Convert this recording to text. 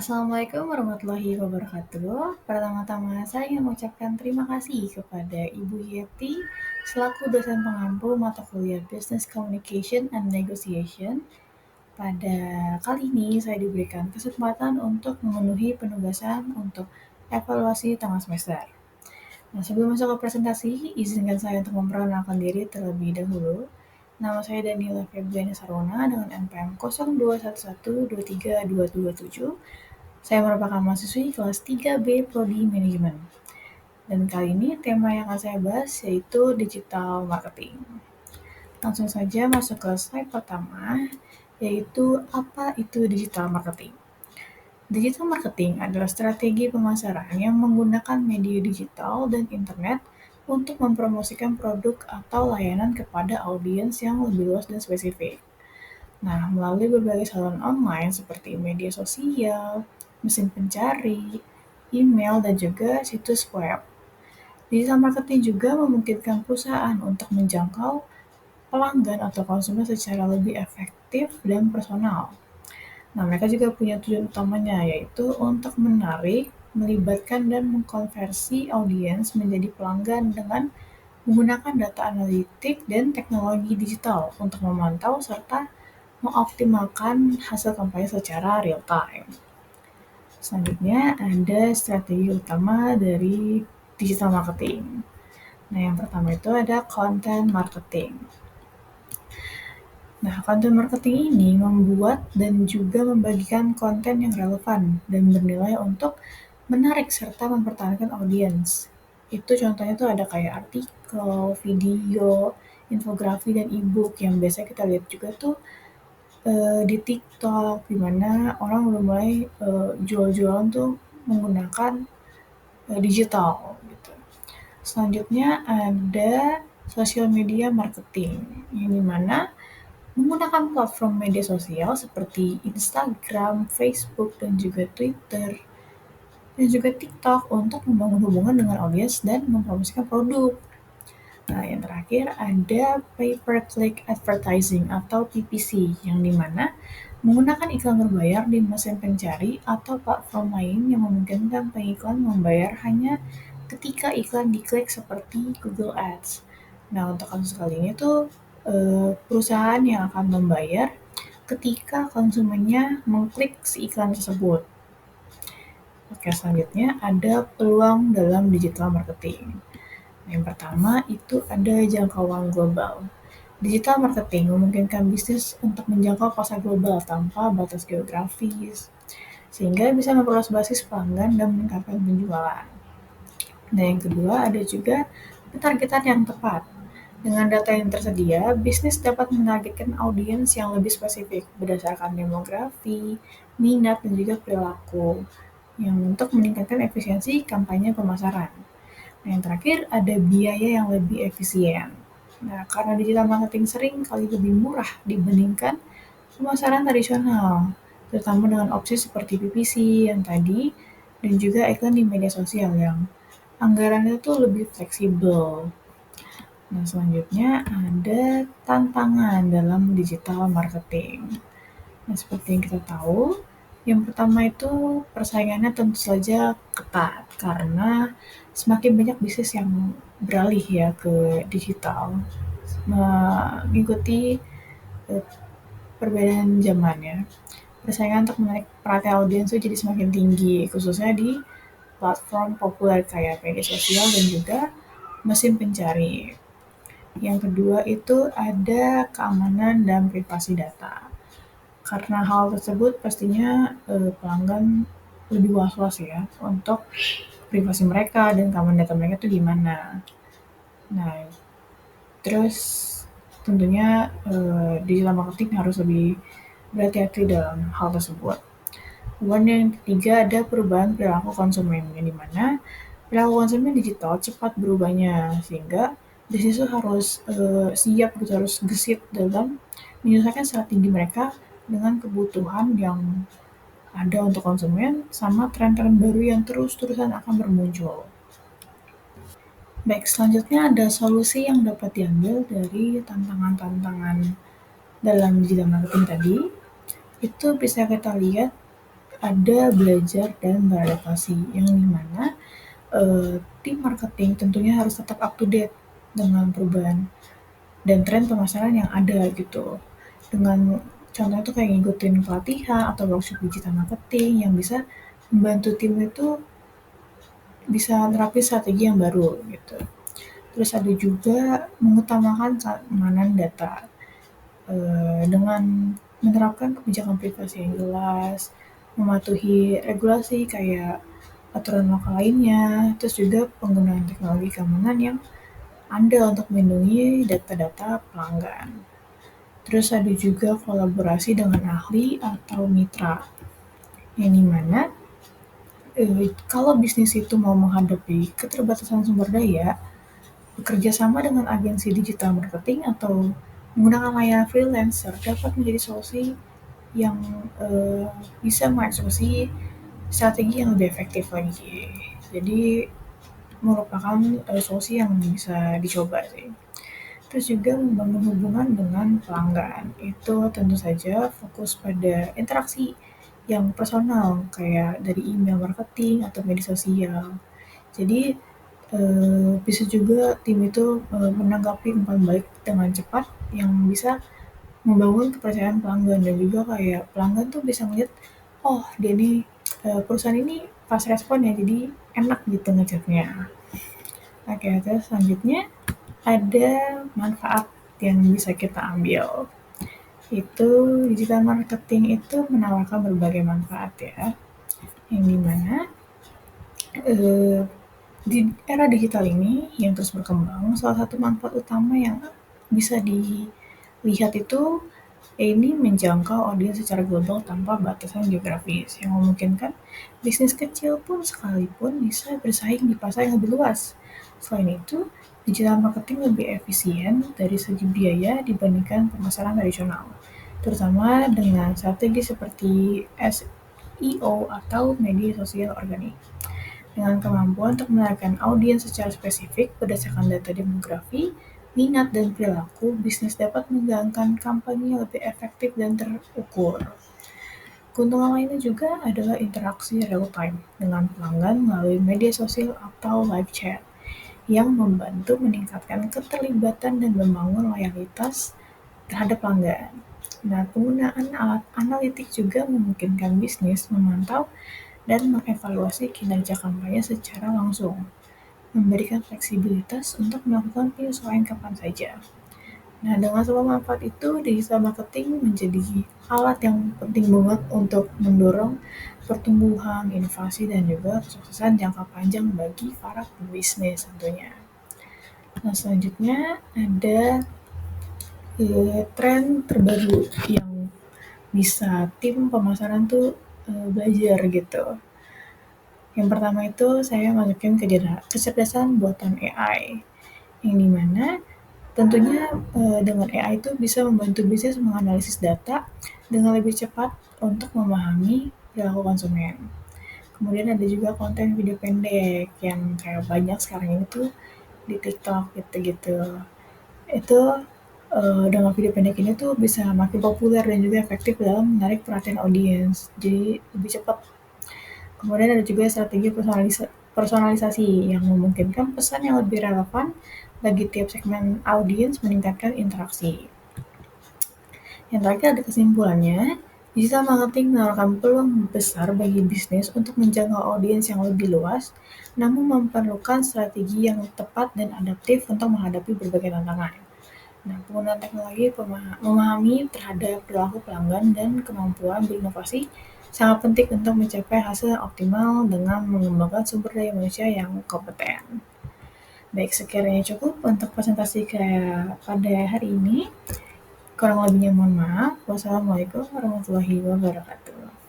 Assalamualaikum warahmatullahi wabarakatuh. Pertama-tama saya ingin mengucapkan terima kasih kepada Ibu Yeti selaku dosen pengampu mata kuliah Business Communication and Negotiation. Pada kali ini saya diberikan kesempatan untuk memenuhi penugasan untuk evaluasi tengah semester. Nah, sebelum masuk ke presentasi, izinkan saya untuk memperkenalkan diri terlebih dahulu. Nama saya Daniela Febriana Sarwana dengan NPM 0211232227. Saya merupakan mahasiswi kelas 3B Prodi Manajemen. Dan kali ini tema yang akan saya bahas yaitu digital marketing. Langsung saja masuk ke slide pertama, yaitu apa itu digital marketing. Digital marketing adalah strategi pemasaran yang menggunakan media digital dan internet untuk mempromosikan produk atau layanan kepada audiens yang lebih luas dan spesifik. Nah, melalui berbagai saluran online seperti media sosial, mesin pencari, email, dan juga situs web. Digital marketing juga memungkinkan perusahaan untuk menjangkau pelanggan atau konsumen secara lebih efektif dan personal. Nah, mereka juga punya tujuan utamanya, yaitu untuk menarik, melibatkan, dan mengkonversi audiens menjadi pelanggan dengan menggunakan data analitik dan teknologi digital untuk memantau serta mengoptimalkan hasil kampanye secara real time. Selanjutnya ada strategi utama dari digital marketing. Nah, yang pertama itu ada content marketing. Nah, content marketing ini membuat dan juga membagikan konten yang relevan dan bernilai untuk menarik serta mempertahankan audiens. Itu contohnya tuh ada kayak artikel, video, infografi, dan e-book yang biasa kita lihat juga tuh di TikTok, di mana orang udah mulai jual-jualan tuh menggunakan digital gitu. Selanjutnya ada social media marketing, yang dimana menggunakan platform media sosial seperti Instagram, Facebook, dan juga Twitter, dan juga TikTok untuk membangun hubungan dengan audiens dan mempromosikan produk. Nah, yang terakhir ada pay-per-click advertising atau PPC, yang dimana menggunakan iklan berbayar di mesin pencari atau platform lain yang memungkinkan pengiklan membayar hanya ketika iklan diklik seperti Google Ads. Nah, untuk kasus kali ini tuh perusahaan yang akan membayar ketika konsumennya mengklik si iklan tersebut. Oke, selanjutnya ada peluang dalam digital marketing. Yang pertama itu ada jangkauan global. Digital marketing memungkinkan bisnis untuk menjangkau pasar global tanpa batas geografis, sehingga bisa memperluas basis pelanggan dan meningkatkan penjualan. Nah, yang kedua ada juga pentargetan yang tepat. Dengan data yang tersedia, bisnis dapat menargetkan audiens yang lebih spesifik berdasarkan demografi, minat, dan juga perilaku yang untuk meningkatkan efisiensi kampanye pemasaran. Nah, yang terakhir ada biaya yang lebih efisien. Nah, karena digital marketing sering kali lebih murah dibandingkan pemasaran tradisional, terutama dengan opsi seperti PPC yang tadi, dan juga iklan di media sosial yang anggarannya tuh lebih fleksibel. Nah, selanjutnya ada tantangan dalam digital marketing. Nah, seperti yang kita tahu, yang pertama itu persaingannya tentu saja ketat karena semakin banyak bisnis yang beralih ya ke digital, mengikuti perbedaan zaman ya. Persaingan untuk menarik perhatian audiens itu jadi semakin tinggi, khususnya di platform populer kayak media sosial dan juga mesin pencari. Yang kedua itu ada keamanan dan privasi data. Karena hal tersebut pastinya pelanggan lebih was-was ya untuk privasi mereka dan keamanan data mereka itu gimana. Nah, terus tentunya digital marketing harus lebih berhati-hati dalam hal tersebut. Kemudian yang ketiga ada perubahan perilaku konsumen, yang dimana perilaku konsumen digital cepat berubahnya, sehingga bisnis itu harus siap gitu, harus gesit dalam menyesuaikan strategi mereka dengan kebutuhan yang ada untuk konsumen sama tren-tren baru yang terus-terusan akan bermuncul. Baik, selanjutnya ada solusi yang dapat diambil dari tantangan-tantangan dalam digital marketing tadi. Itu bisa kita lihat ada belajar dan beradaptasi, yang dimana tim marketing tentunya harus tetap up to date dengan perubahan dan tren pemasaran yang ada gitu. Dengan contohnya tuh kayak ngikutin pelatihan atau workshop digital marketing yang bisa membantu tim itu bisa nerapin strategi yang baru gitu. Terus ada juga mengutamakan keamanan data dengan menerapkan kebijakan privasi yang jelas, mematuhi regulasi kayak aturan lokal lainnya, terus juga penggunaan teknologi keamanan yang andal untuk melindungi data-data pelanggan. Terus ada juga kolaborasi dengan ahli atau mitra, yang dimana kalau bisnis itu mau menghadapi keterbatasan sumber daya, bekerja sama dengan agensi digital marketing atau menggunakan layanan freelancer dapat menjadi solusi yang bisa mengeksekusi strategi yang lebih efektif lagi. Jadi merupakan solusi yang bisa dicoba sih. Terus juga membangun hubungan dengan pelanggan. Itu tentu saja fokus pada interaksi yang personal kayak dari email marketing atau media sosial. Jadi bisa juga tim itu menanggapi umpan balik dengan cepat yang bisa membangun kepercayaan pelanggan dan juga kayak pelanggan tuh bisa ngeliat, oh dia nih perusahaan ini fast respon ya jadi enak gitu ngechatnya. Oke, terus selanjutnya ada manfaat yang bisa kita ambil. Itu digital marketing itu menawarkan berbagai manfaat ya, yang dimana di era digital ini yang terus berkembang, salah satu manfaat utama yang bisa dilihat itu ini menjangkau audiens secara global tanpa batasan geografis, yang memungkinkan bisnis kecil pun sekalipun bisa bersaing di pasar yang lebih luas. Selain itu, digital marketing lebih efisien dari segi biaya dibandingkan pemasaran tradisional, terutama dengan strategi seperti SEO atau media sosial organik. Dengan kemampuan untuk menarikkan audiens secara spesifik berdasarkan data demografi, minat, dan perilaku, bisnis dapat menjalankan kampanye yang lebih efektif dan terukur. Keuntungan lainnya juga adalah interaksi real time dengan pelanggan melalui media sosial atau live chat yang membantu meningkatkan keterlibatan dan membangun loyalitas terhadap pelanggan. Nah, penggunaan alat analitik juga memungkinkan bisnis memantau dan mengevaluasi kinerja kampanye secara langsung, memberikan fleksibilitas untuk melakukan penyesuaian kapan saja. Nah, dengan semua manfaat itu, digital marketing menjadi alat yang penting banget untuk mendorong pertumbuhan, inovasi, dan juga kesuksesan jangka panjang bagi para pebisnis tentunya. Nah, selanjutnya ada tren terbaru yang bisa tim pemasaran tuh belajar gitu. Yang pertama itu saya masukin kecerdasan buatan AI, yang dimana tentunya dengan AI itu bisa membantu bisnis menganalisis data dengan lebih cepat untuk memahami perilaku konsumen. Kemudian ada juga konten video pendek yang kayak banyak sekarang ini tuh di TikTok gitu-gitu. Itu dengan video pendek ini tuh bisa makin populer dan juga efektif dalam menarik perhatian audiens. Jadi lebih cepat. Kemudian ada juga strategi personalisasi yang memungkinkan pesan yang lebih relevan bagi tiap segmen audiens, meningkatkan interaksi. Yang terakhir ada kesimpulannya, digital marketing menawarkan peluang besar bagi bisnis untuk menjangkau audiens yang lebih luas, namun memerlukan strategi yang tepat dan adaptif untuk menghadapi berbagai tantangan. Nah, penggunaan teknologi memahami terhadap perilaku pelanggan dan kemampuan berinovasi sangat penting untuk mencapai hasil optimal dengan mengembangkan sumber daya manusia yang kompeten. Baik, sekiranya cukup untuk presentasi pada hari ini. Kurang lebihnya mohon maaf. Wassalamualaikum warahmatullahi wabarakatuh.